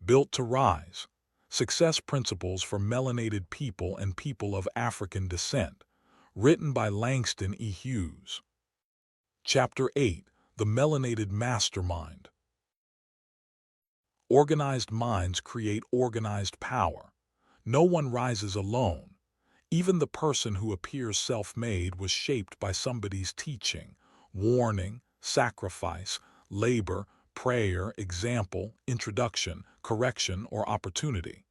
Built to Rise: Success Principles for Melanated People and People of African Descent, written by Langston E. Hughes. Chapter 8: The Melanated Mastermind. Organized minds create organized power. No one rises alone. Even the person who appears self-made was shaped by somebody's teaching, warning, sacrifice, labor, prayer, example, introduction, correction, or opportunity.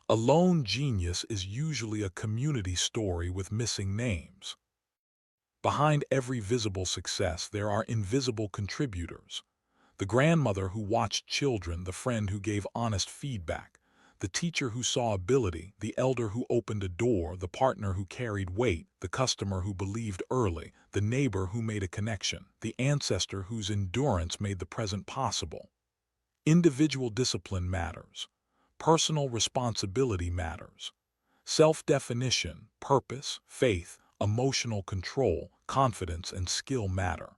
A lone genius is usually a community story with missing names. Behind every visible success, there are invisible contributors. The grandmother who watched children, the friend who gave honest feedback, the teacher who saw ability, the elder who opened a door, the partner who carried weight, the customer who believed early, the neighbor who made a connection, the ancestor whose endurance made the present possible. Individual discipline matters. Personal responsibility matters. Self-definition, purpose, faith, emotional control, confidence, and skill matter.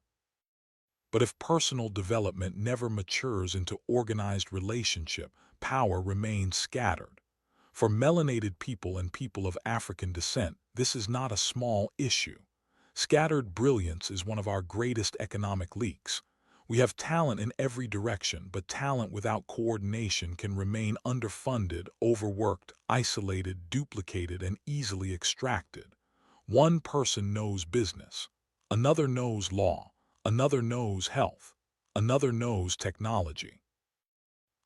But if personal development never matures into organized relationship, power remains scattered. For melanated people and people of African descent, this is not a small issue. Scattered brilliance is one of our greatest economic leaks. We have talent in every direction, but talent without coordination can remain underfunded, overworked, isolated, duplicated, and easily extracted. One person knows business, another knows law, another knows health, another knows technology,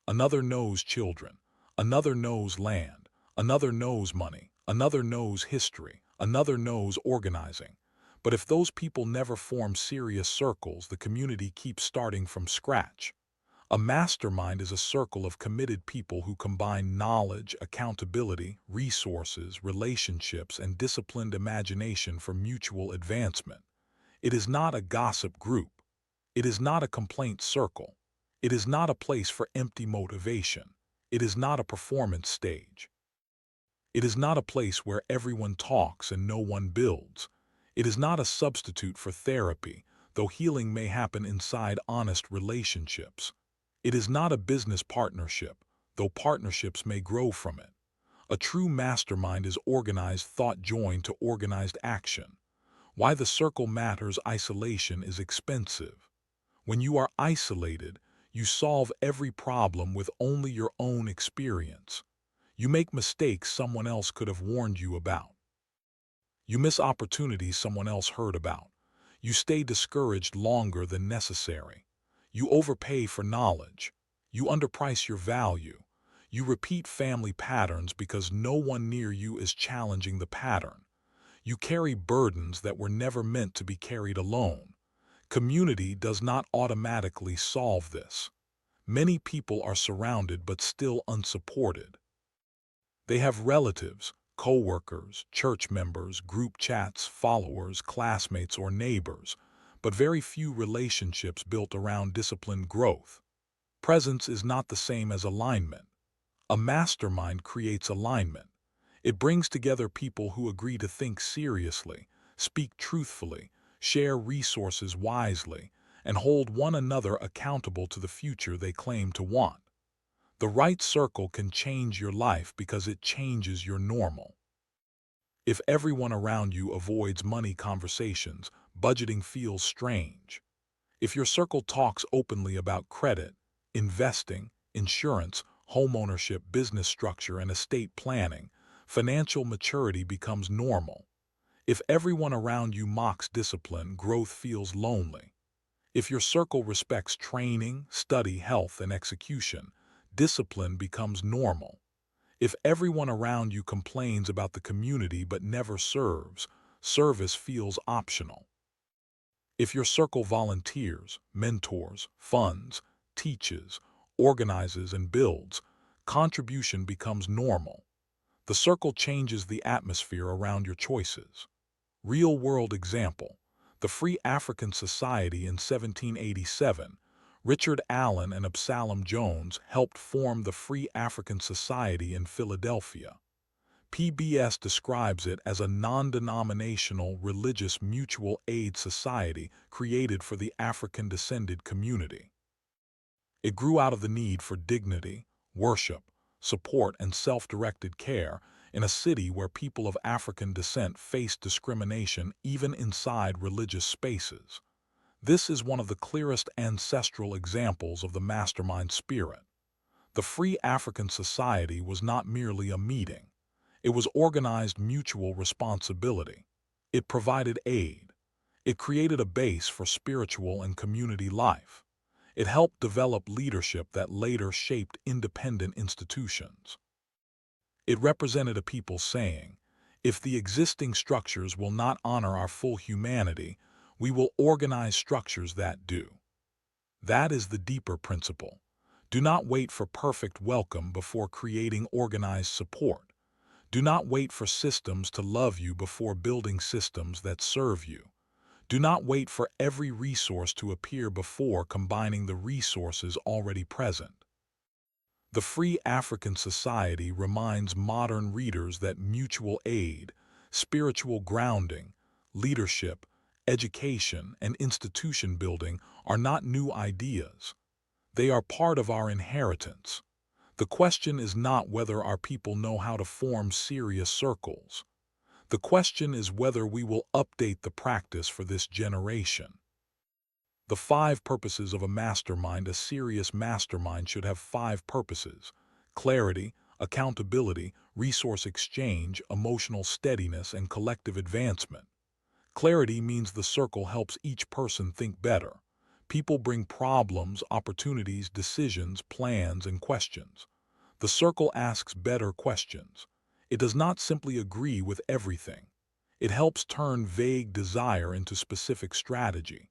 another knows children, another knows land, another knows money, another knows history, another knows organizing. But if those people never form serious circles, the community keeps starting from scratch. A mastermind is a circle of committed people who combine knowledge, accountability, resources, relationships, and disciplined imagination for mutual advancement. It is not a gossip group. It is not a complaint circle. It is not a place for empty motivation. It is not a performance stage. It is not a place where everyone talks and no one builds. It is not a substitute for therapy, though healing may happen inside honest relationships. It is not a business partnership, though partnerships may grow from it. A true mastermind is organized thought joined to organized action. Why the circle matters: isolation is expensive. When you are isolated, you solve every problem with only your own experience. You make mistakes someone else could have warned you about. You miss opportunities someone else heard about. You stay discouraged longer than necessary. You overpay for knowledge. You underprice your value. You repeat family patterns because no one near you is challenging the pattern. You carry burdens that were never meant to be carried alone. Community does not automatically solve this. Many people are surrounded but still unsupported. They have relatives, co-workers, church members, group chats, followers, classmates, or neighbors, but very few relationships built around disciplined growth. Presence is not the same as alignment. A mastermind creates alignment. It brings together people who agree to think seriously, speak truthfully, share resources wisely, and hold one another accountable to the future they claim to want. The right circle can change your life because it changes your normal. If everyone around you avoids money conversations, budgeting feels strange. If your circle talks openly about credit, investing, insurance, homeownership, business structure, and estate planning, financial maturity becomes normal. If everyone around you mocks discipline, growth feels lonely. If your circle respects training, study, health, and execution, discipline becomes normal. If everyone around you complains about the community but never serves, service feels optional. If your circle volunteers, mentors, funds, teaches, organizes, and builds, contribution becomes normal. The circle changes the atmosphere around your choices. Real-world example: the Free African Society in 1787. Richard Allen and Absalom Jones helped form the Free African Society in Philadelphia. PBS describes it as a non-denominational religious mutual aid society created for the African-descended community. It grew out of the need for dignity, worship, support, and self-directed care in a city where people of African descent face discrimination even inside religious spaces. This is one of the clearest ancestral examples of the mastermind spirit. The Free African Society was not merely a meeting. It was organized mutual responsibility. It provided aid. It created a base for spiritual and community life. It helped develop leadership that later shaped independent institutions. It represented a people saying, if the existing structures will not honor our full humanity, we will organize structures that do. That is the deeper principle. Do not wait for perfect welcome before creating organized support. Do not wait for systems to love you before building systems that serve you. Do not wait for every resource to appear before combining the resources already present. The Free African Society reminds modern readers that mutual aid, spiritual grounding, leadership, education, and institution building are not new ideas. They are part of our inheritance. The question is not whether our people know how to form serious circles. The question is whether we will update the practice for this generation. The 5 purposes of a mastermind. A serious mastermind should have 5 purposes: clarity, accountability, resource exchange, emotional steadiness, and collective advancement. Clarity means the circle helps each person think better. People bring problems, opportunities, decisions, plans, and questions. The circle asks better questions. It does not simply agree with everything. It helps turn vague desire into specific strategy.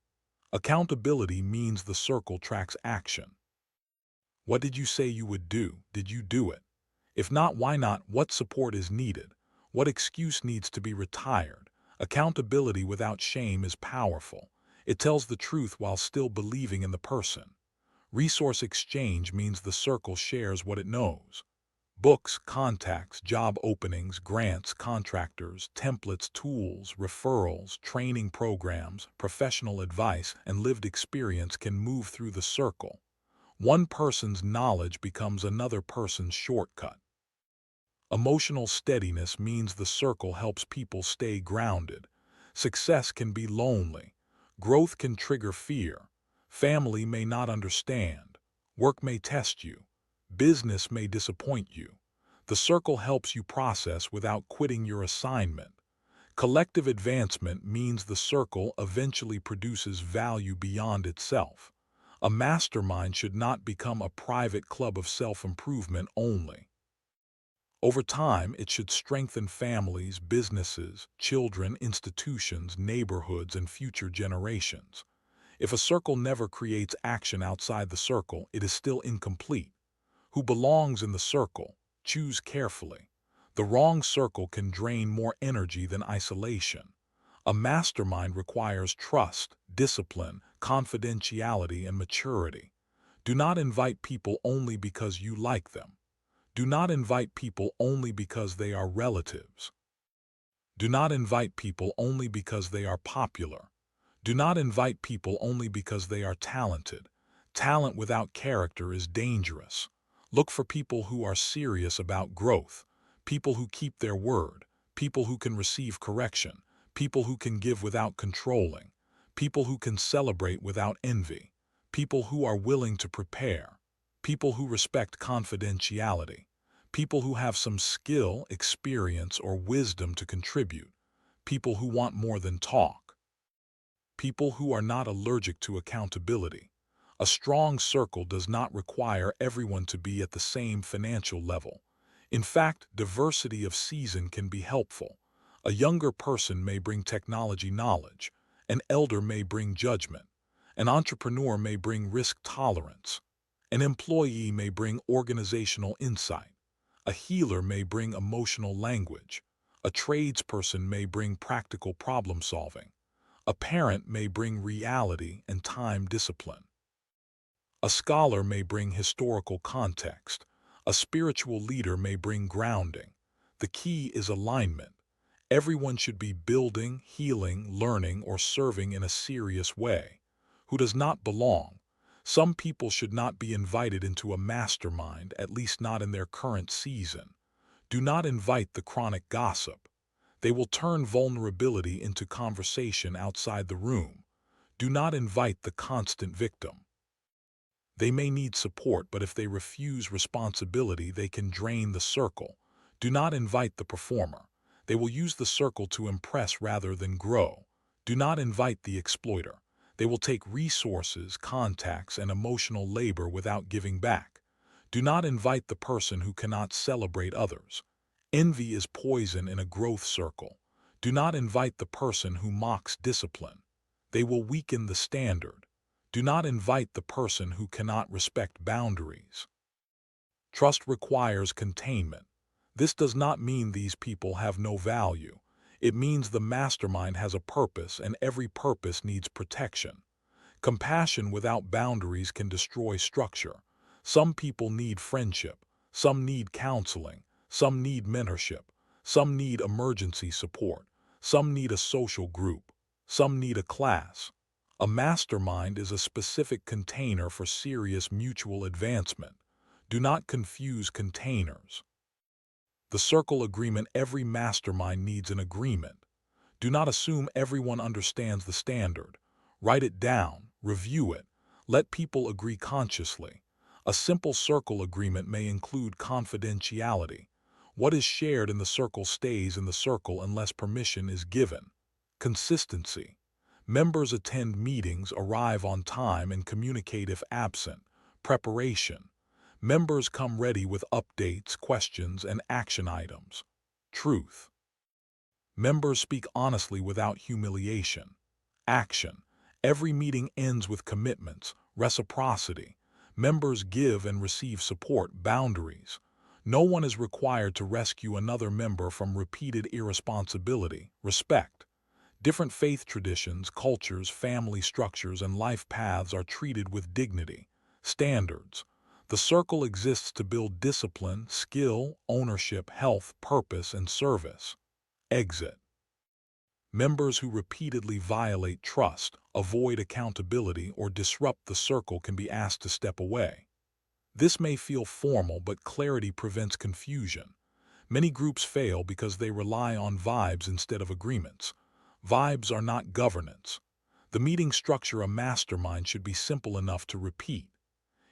Accountability means the circle tracks action. What did you say you would do? Did you do it? If not, why not? What support is needed? What excuse needs to be retired? Accountability without shame is powerful. It tells the truth while still believing in the person. Resource exchange means the circle shares what it knows. Books, contacts, job openings, grants, contractors, templates, tools, referrals, training programs, professional advice, and lived experience can move through the circle. One person's knowledge becomes another person's shortcut. Emotional steadiness means the circle helps people stay grounded. Success can be lonely. Growth can trigger fear. Family may not understand. Work may test you. Business may disappoint you. The circle helps you process without quitting your assignment. Collective advancement means the circle eventually produces value beyond itself. A mastermind should not become a private club of self-improvement only. Over time, it should strengthen families, businesses, children, institutions, neighborhoods, and future generations. If a circle never creates action outside the circle, it is still incomplete. Who belongs in the circle? Choose carefully. The wrong circle can drain more energy than isolation. A mastermind requires trust, discipline, confidentiality, and maturity. Do not invite people only because you like them. Do not invite people only because they are relatives. Do not invite people only because they are popular. Do not invite people only because they are talented. Talent without character is dangerous. Look for people who are serious about growth, people who keep their word, people who can receive correction, people who can give without controlling, people who can celebrate without envy, people who are willing to prepare, people who respect confidentiality, people who have some skill, experience, or wisdom to contribute, people who want more than talk, people who are not allergic to accountability. A strong circle does not require everyone to be at the same financial level. In fact, diversity of season can be helpful. A younger person may bring technology knowledge. An elder may bring judgment. An entrepreneur may bring risk tolerance. An employee may bring organizational insight. A healer may bring emotional language. A tradesperson may bring practical problem solving. A parent may bring reality and time discipline. A scholar may bring historical context. A spiritual leader may bring grounding. The key is alignment. Everyone should be building, healing, learning, or serving in a serious way. Who does not belong? Some people should not be invited into a mastermind, at least not in their current season. Do not invite the chronic gossip. They will turn vulnerability into conversation outside the room. Do not invite the constant victim. They may need support, but if they refuse responsibility, they can drain the circle. Do not invite the performer. They will use the circle to impress rather than grow. Do not invite the exploiter. They will take resources, contacts, and emotional labor without giving back. Do not invite the person who cannot celebrate others. Envy is poison in a growth circle. Do not invite the person who mocks discipline. They will weaken the standard. Do not invite the person who cannot respect boundaries. Trust requires containment. This does not mean these people have no value. It means the mastermind has a purpose, and every purpose needs protection. Compassion without boundaries can destroy structure. Some people need friendship. Some need counseling. Some need mentorship. Some need emergency support. Some need a social group. Some need a class. A mastermind is a specific container for serious mutual advancement. Do not confuse containers. The circle agreement: every mastermind needs an agreement. Do not assume everyone understands the standard. Write it down, review it. Let people agree consciously. A simple circle agreement may include confidentiality. What is shared in the circle stays in the circle unless permission is given. Consistency. Members attend meetings, arrive on time, and communicate if absent. Preparation. Members come ready with updates, questions, and action items. Truth. Members speak honestly without humiliation. Action. Every meeting ends with commitments, reciprocity. Members give and receive support. Boundaries. No one is required to rescue another member from repeated irresponsibility. Respect. Different faith traditions, cultures, family structures, and life paths are treated with dignity. Standards. The circle exists to build discipline, skill, ownership, health, purpose, and service. Exit. Members who repeatedly violate trust, avoid accountability, or disrupt the circle can be asked to step away. This may feel formal, but clarity prevents confusion. Many groups fail because they rely on vibes instead of agreements. Vibes are not governance. The meeting structure: a mastermind should be simple enough to repeat.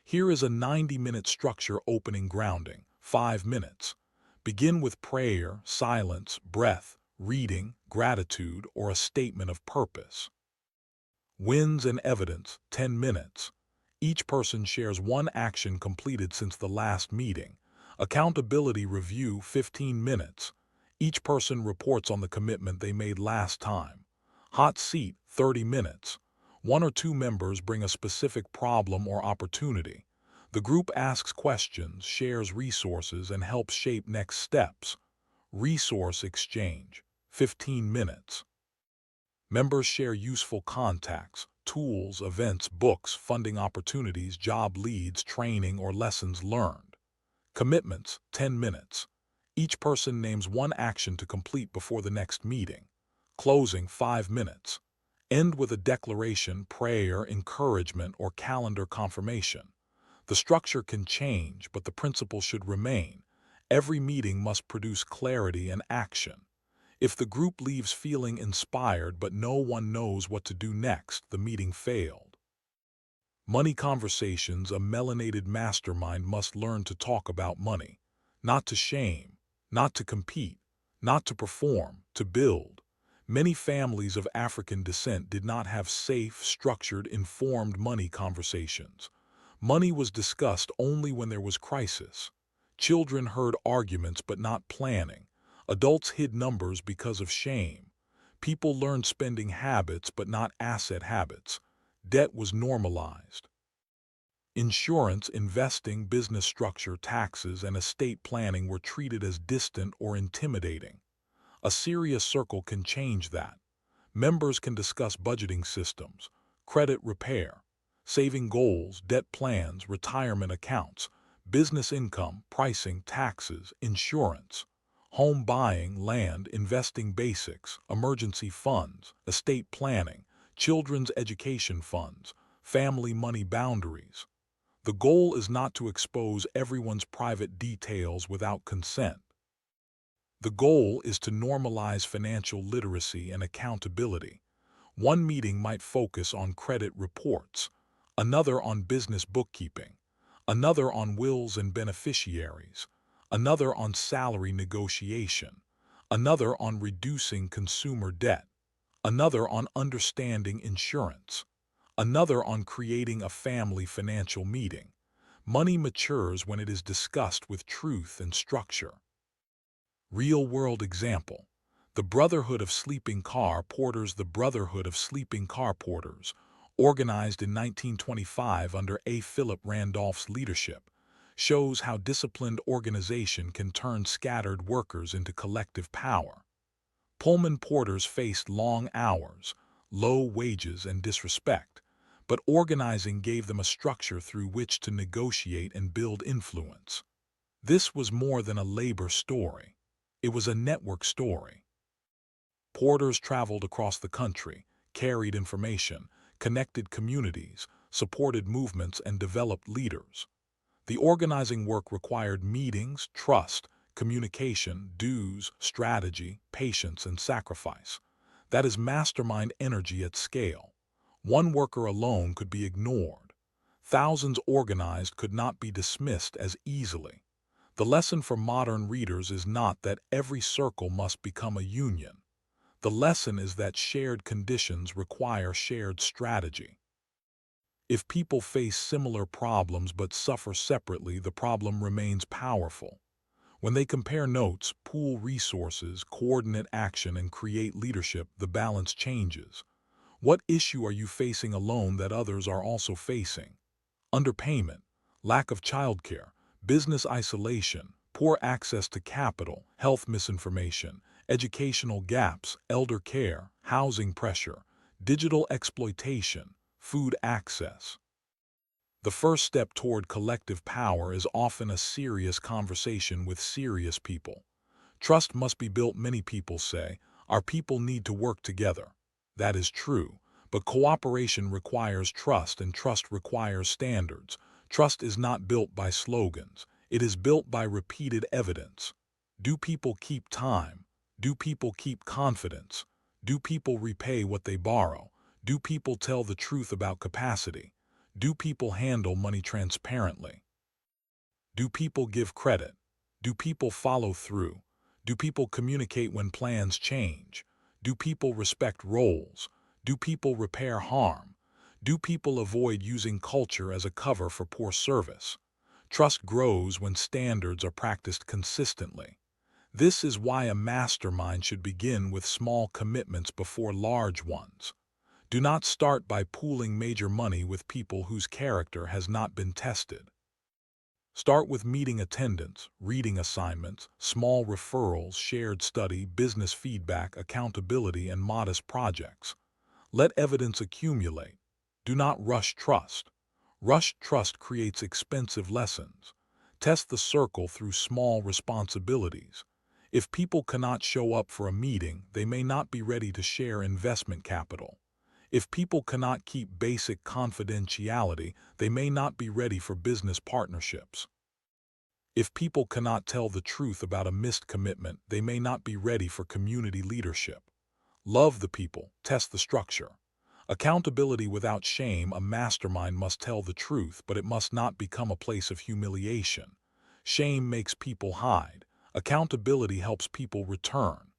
Here is a 90-minute structure: opening, grounding, 5 minutes. Begin with prayer, silence, breath, reading, gratitude, or a statement of purpose. Wins and evidence, 10 minutes. Each person shares one action completed since the last meeting. Accountability review, 15 minutes. Each person reports on the commitment they made last time. Hot seat, 30 minutes. One or two members bring a specific problem or opportunity. The group asks questions, shares resources, and helps shape next steps. Resource exchange, 15 minutes. Members share useful contacts, tools, events, books, funding opportunities, job leads, training, or lessons learned. Commitments, 10 minutes. Each person names one action to complete before the next meeting. Closing, 5 minutes. End with a declaration, prayer, encouragement, or calendar confirmation. The structure can change, but the principle should remain. Every meeting must produce clarity and action. If the group leaves feeling inspired but no one knows what to do next, the meeting failed. Money conversations: a melanated mastermind must learn to talk about money. Not to shame, not to compete, not to perform, to build. Many families of African descent did not have safe, structured, informed money conversations. Money was discussed only when there was crisis. Children heard arguments but not planning. Adults hid numbers because of shame. People learned spending habits but not asset habits. Debt was normalized. Insurance, investing, business structure, taxes, and estate planning were treated as distant or intimidating. A serious circle can change that. Members can discuss budgeting systems, credit repair, saving goals, debt plans, retirement accounts, business income, pricing, taxes, insurance, home buying, land, investing basics, emergency funds, estate planning, children's education funds, family money boundaries. The goal is not to expose everyone's private details without consent. The goal is to normalize financial literacy and accountability. One meeting might focus on credit reports, another on business bookkeeping, another on wills and beneficiaries, another on salary negotiation, another on reducing consumer debt, another on understanding insurance, another on creating a family financial meeting. Money matures when it is discussed with truth and structure. Real-world example. The Brotherhood of Sleeping Car Porters. The Brotherhood of Sleeping Car Porters, organized in 1925 under A. Philip Randolph's leadership, shows how disciplined organization can turn scattered workers into collective power. Pullman porters faced long hours, low wages, and disrespect, but organizing gave them a structure through which to negotiate and build influence. This was more than a labor story. It was a network story. Porters traveled across the country, carried information, connected communities, supported movements, and developed leaders. The organizing work required meetings, trust, communication, dues, strategy, patience, and sacrifice. That is mastermind energy at scale. One worker alone could be ignored. Thousands organized could not be dismissed as easily. The lesson for modern readers is not that every circle must become a union. The lesson is that shared conditions require shared strategy. If people face similar problems but suffer separately, the problem remains powerful. When they compare notes, pool resources, coordinate action, and create leadership, the balance changes. What issue are you facing alone that others are also facing? Underpayment, lack of childcare, business isolation, poor access to capital, health misinformation, educational gaps, elder care, housing pressure, digital exploitation, food access. The first step toward collective power is often a serious conversation with serious people. Trust must be built. Many people say, our people need to work together. That is true, but cooperation requires trust, and trust requires standards. Trust is not built by slogans. It is built by repeated evidence. Do people keep time? Do people keep confidence? Do people repay what they borrow? Do people tell the truth about capacity? Do people handle money transparently? Do people give credit? Do people follow through? Do people communicate when plans change? Do people respect roles? Do people repair harm? Do people avoid using culture as a cover for poor service? Trust grows when standards are practiced consistently. This is why a mastermind should begin with small commitments before large ones. Do not start by pooling major money with people whose character has not been tested. Start with meeting attendance, reading assignments, small referrals, shared study, business feedback, accountability, and modest projects. Let evidence accumulate. Do not rush trust. Rushed trust creates expensive lessons. Test the circle through small responsibilities. If people cannot show up for a meeting, they may not be ready to share investment capital. If people cannot keep basic confidentiality, they may not be ready for business partnerships. If people cannot tell the truth about a missed commitment, they may not be ready for community leadership. Love the people, test the structure. Accountability without shame. A mastermind must tell the truth, but it must not become a place of humiliation. Shame makes people hide. Accountability helps people return.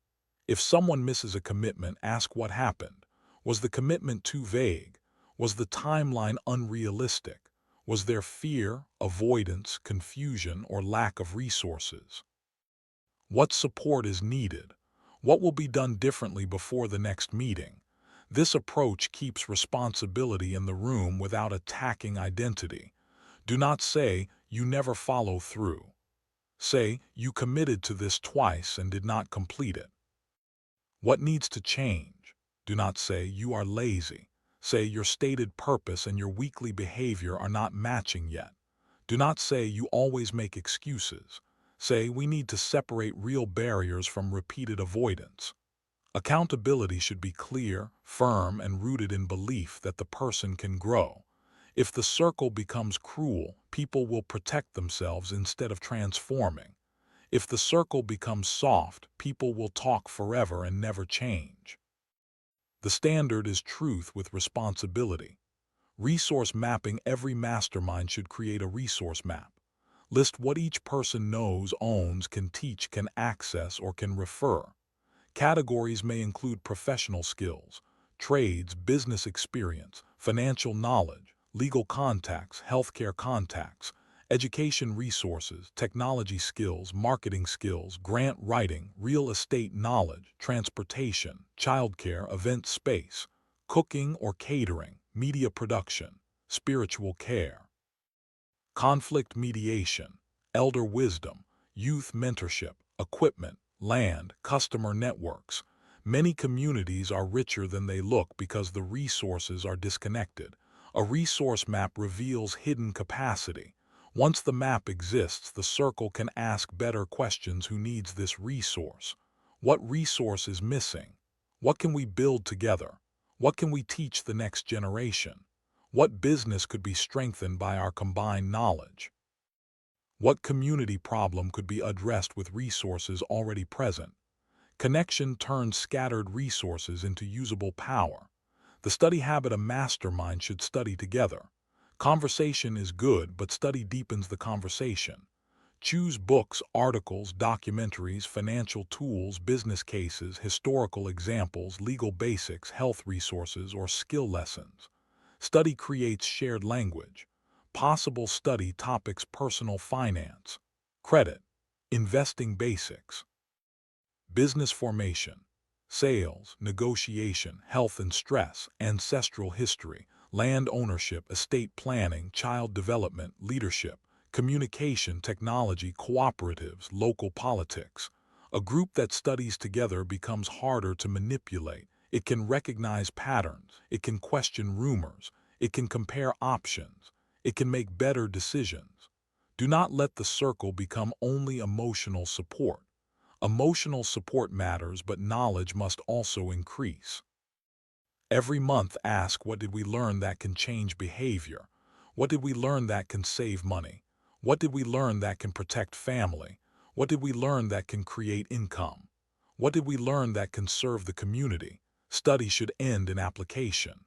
If someone misses a commitment, ask what happened. Was the commitment too vague? Was the timeline unrealistic? Was there fear, avoidance, confusion, or lack of resources? What support is needed? What will be done differently before the next meeting? This approach keeps responsibility in the room without attacking identity. Do not say, you never follow through. Say, you committed to this twice and did not complete it. What needs to change? Do not say, you are lazy. Say, your stated purpose and your weekly behavior are not matching yet. Do not say, you always make excuses. Say, we need to separate real barriers from repeated avoidance. Accountability should be clear, firm, and rooted in belief that the person can grow. If the circle becomes cruel, people will protect themselves instead of transforming. If the circle becomes soft, people will talk forever and never change. The standard is truth with responsibility. Resource mapping. Every mastermind should create a resource map. List what each person knows, owns, can teach, can access, or can refer. Categories may include professional skills, trades, business experience, financial knowledge, legal contacts, healthcare contacts, education resources, technology skills, marketing skills, grant writing, real estate knowledge, transportation, childcare, event space, cooking or catering, media production, spiritual care, conflict mediation, elder wisdom, youth mentorship, equipment, land, customer networks. Many communities are richer than they look because the resources are disconnected. A resource map reveals hidden capacity. Once the map exists, the circle can ask better questions. Who needs this resource? What resource is missing? What can we build together? What can we teach the next generation? What business could be strengthened by our combined knowledge? What community problem could be addressed with resources already present? Connection turns scattered resources into usable power. The study habit. A mastermind should study together. Conversation is good, but study deepens the conversation. Choose books, articles, documentaries, financial tools, business cases, historical examples, legal basics, health resources, or skill lessons. Study creates shared language. Possible study topics: personal finance, credit, investing basics, business formation, sales, negotiation, health and stress, ancestral history, land ownership, estate planning, child development, leadership, communication, technology, cooperatives, local politics. A group that studies together becomes harder to manipulate. It can recognize patterns. It can question rumors. It can compare options. It can make better decisions. Do not let the circle become only emotional support. Emotional support matters, but knowledge must also increase. Every month ask, what did we learn that can change behavior? What did we learn that can save money? What did we learn that can protect family? What did we learn that can create income? What did we learn that can serve the community? Study should end in application.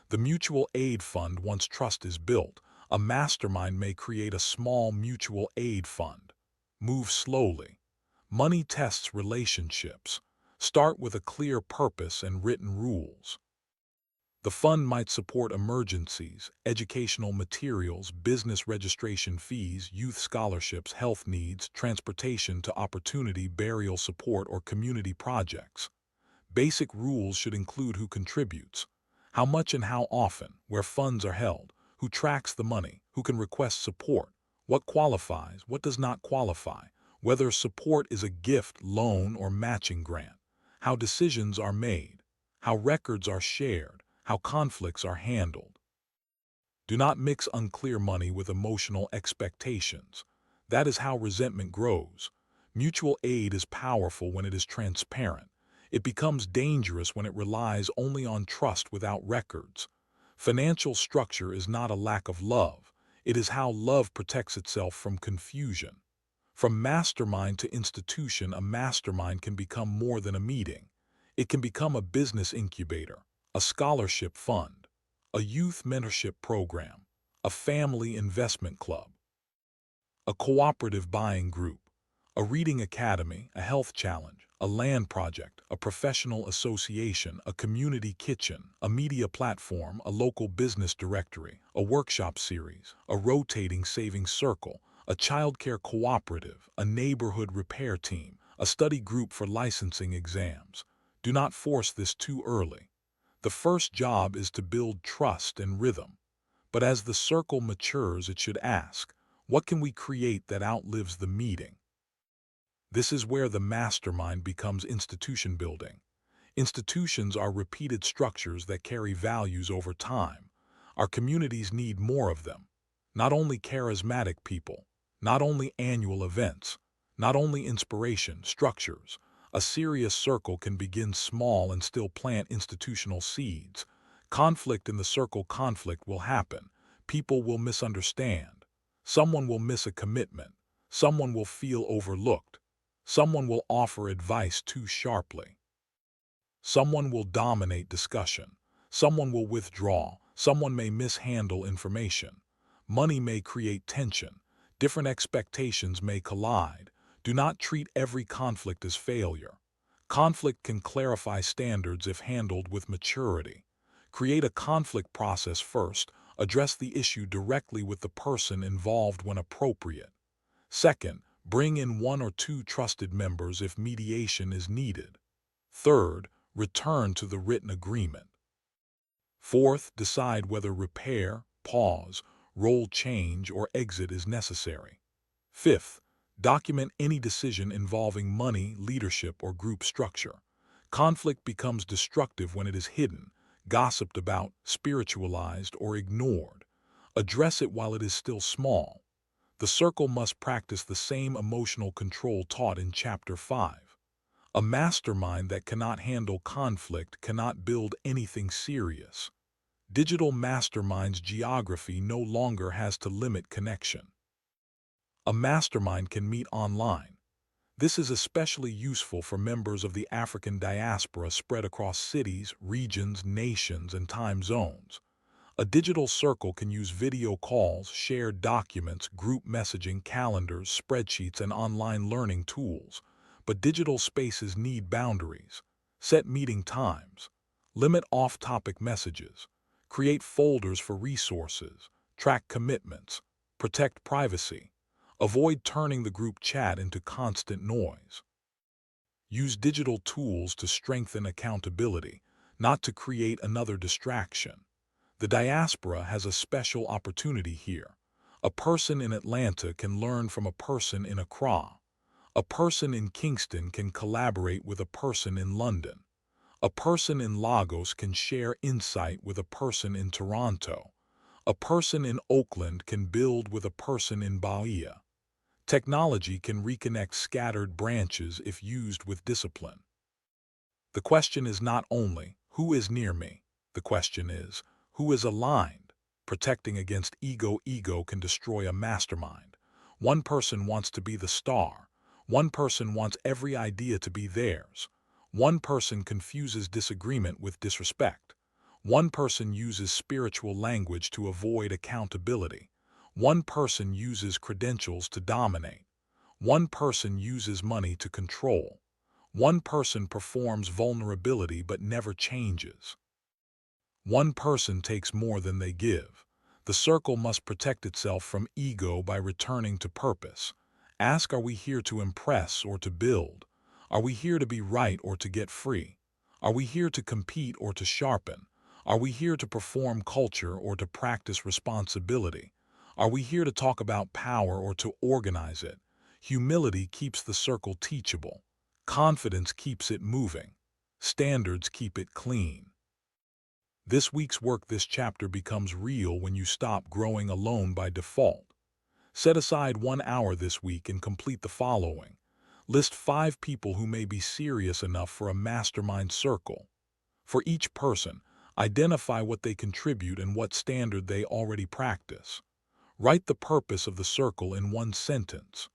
The mutual aid fund. Once trust is built, a mastermind may create a small mutual aid fund. Move slowly. Money tests relationships. Start with a clear purpose and written rules. The fund might support emergencies, educational materials, business registration fees, youth scholarships, health needs, transportation to opportunity, burial support, or community projects. Basic rules should include who contributes, how much and how often, where funds are held, who tracks the money, who can request support, what qualifies, what does not qualify, whether support is a gift, loan, or matching grant, how decisions are made, how records are shared, how conflicts are handled. Do not mix unclear money with emotional expectations. That is how resentment grows. Mutual aid is powerful when it is transparent. It becomes dangerous when it relies only on trust without records. Financial structure is not a lack of love. It is how love protects itself from confusion. From mastermind to institution, a mastermind can become more than a meeting. It can become a business incubator, a scholarship fund, a youth mentorship program, a family investment club, a cooperative buying group, a reading academy, a health challenge, a land project, a professional association, a community kitchen, a media platform, a local business directory, a workshop series, a rotating savings circle, a childcare cooperative, a neighborhood repair team, a study group for licensing exams. Do not force this too early. The first job is to build trust and rhythm. But as the circle matures, it should ask, what can we create that outlives the meeting? This is where the mastermind becomes institution building. Institutions are repeated structures that carry values over time. Our communities need more of them. Not only charismatic people, not only annual events, not only inspiration, structures. A serious circle can begin small and still plant institutional seeds. Conflict in the circle. Conflict will happen. People will misunderstand. Someone will miss a commitment. Someone will feel overlooked. Someone will offer advice too sharply. Someone will dominate discussion. Someone will withdraw. Someone may mishandle information. Money may create tension. Different expectations may collide. Do not treat every conflict as failure. Conflict can clarify standards if handled with maturity. Create a conflict process first. Address the issue directly with the person involved when appropriate. Second, bring in one or two trusted members if mediation is needed. Third, return to the written agreement. Fourth, decide whether repair, pause, role change, or exit is necessary. Fifth, document any decision involving money, leadership, or group structure. Conflict becomes destructive when it is hidden, gossiped about, spiritualized, or ignored. Address it while it is still small. The circle must practice the same emotional control taught in Chapter 5. A mastermind that cannot handle conflict cannot build anything serious. Digital mastermind's geography no longer has to limit connection. A mastermind can meet online. This is especially useful for members of the African diaspora spread across cities, regions, nations, and time zones. A digital circle can use video calls, shared documents, group messaging, calendars, spreadsheets, and online learning tools. But digital spaces need boundaries. Set meeting times. Limit off-topic messages. Create folders for resources. Track commitments. Protect privacy. Avoid turning the group chat into constant noise. Use digital tools to strengthen accountability, not to create another distraction. The diaspora has a special opportunity here. A person in Atlanta can learn from a person in Accra. A person in Kingston can collaborate with a person in London. A person in Lagos can share insight with a person in Toronto. A person in Oakland can build with a person in Bahia. Technology can reconnect scattered branches if used with discipline. The question is not only, who is near me? The question is, who is aligned? Protecting against ego. Ego can destroy a mastermind. One person wants to be the star. One person wants every idea to be theirs. One person confuses disagreement with disrespect. One person uses spiritual language to avoid accountability. One person uses credentials to dominate. One person uses money to control. One person performs vulnerability but never changes. One person takes more than they give. The circle must protect itself from ego by returning to purpose. Ask, are we here to impress or to build? Are we here to be right or to get free? Are we here to compete or to sharpen? Are we here to perform culture or to practice responsibility? Are we here to talk about power or to organize it? Humility keeps the circle teachable. Confidence keeps it moving. Standards keep it clean. This week's work. This chapter becomes real when you stop growing alone by default. Set aside 1 hour this week and complete the following. List 5 people who may be serious enough for a mastermind circle. For each person, identify what they contribute and what standard they already practice. Write the purpose of the circle in 1 sentence.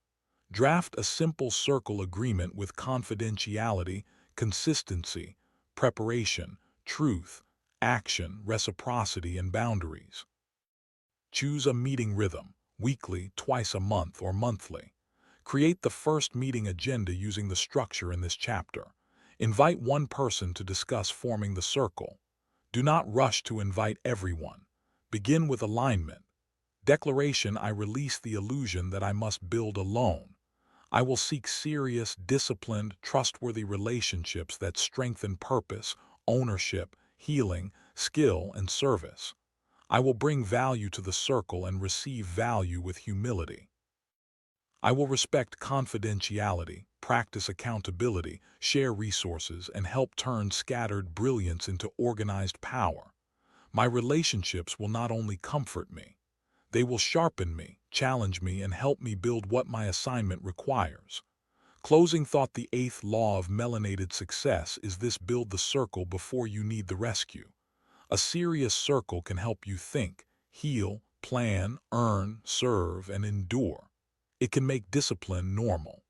Draft a simple circle agreement with confidentiality, consistency, preparation, truth, action, reciprocity, and boundaries. Choose a meeting rhythm, weekly, twice a month, or monthly. Create the first meeting agenda using the structure in this chapter. Invite 1 person to discuss forming the circle. Do not rush to invite everyone. Begin with alignment. Declaration: I release the illusion that I must build alone. I will seek serious, disciplined, trustworthy relationships that strengthen purpose, ownership, healing, skill, and service. I will bring value to the circle and receive value with humility. I will respect confidentiality, practice accountability, share resources, and help turn scattered brilliance into organized power. My relationships will not only comfort me, they will sharpen me, challenge me, and help me build what my assignment requires. Closing thought: the 8th law of melanated success is this: build the circle before you need the rescue. A serious circle can help you think, heal, plan, earn, serve, and endure. It can make discipline normal.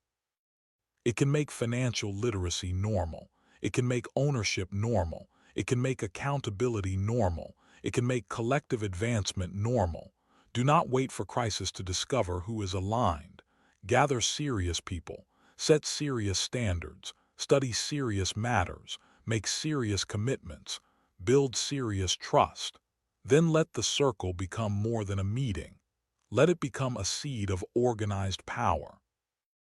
It can make financial literacy normal. It can make ownership normal. It can make accountability normal. It can make collective advancement normal. Do not wait for crisis to discover who is aligned. Gather serious people. Set serious standards. Study serious matters. Make serious commitments. Build serious trust. Then let the circle become more than a meeting. Let it become a seed of organized power.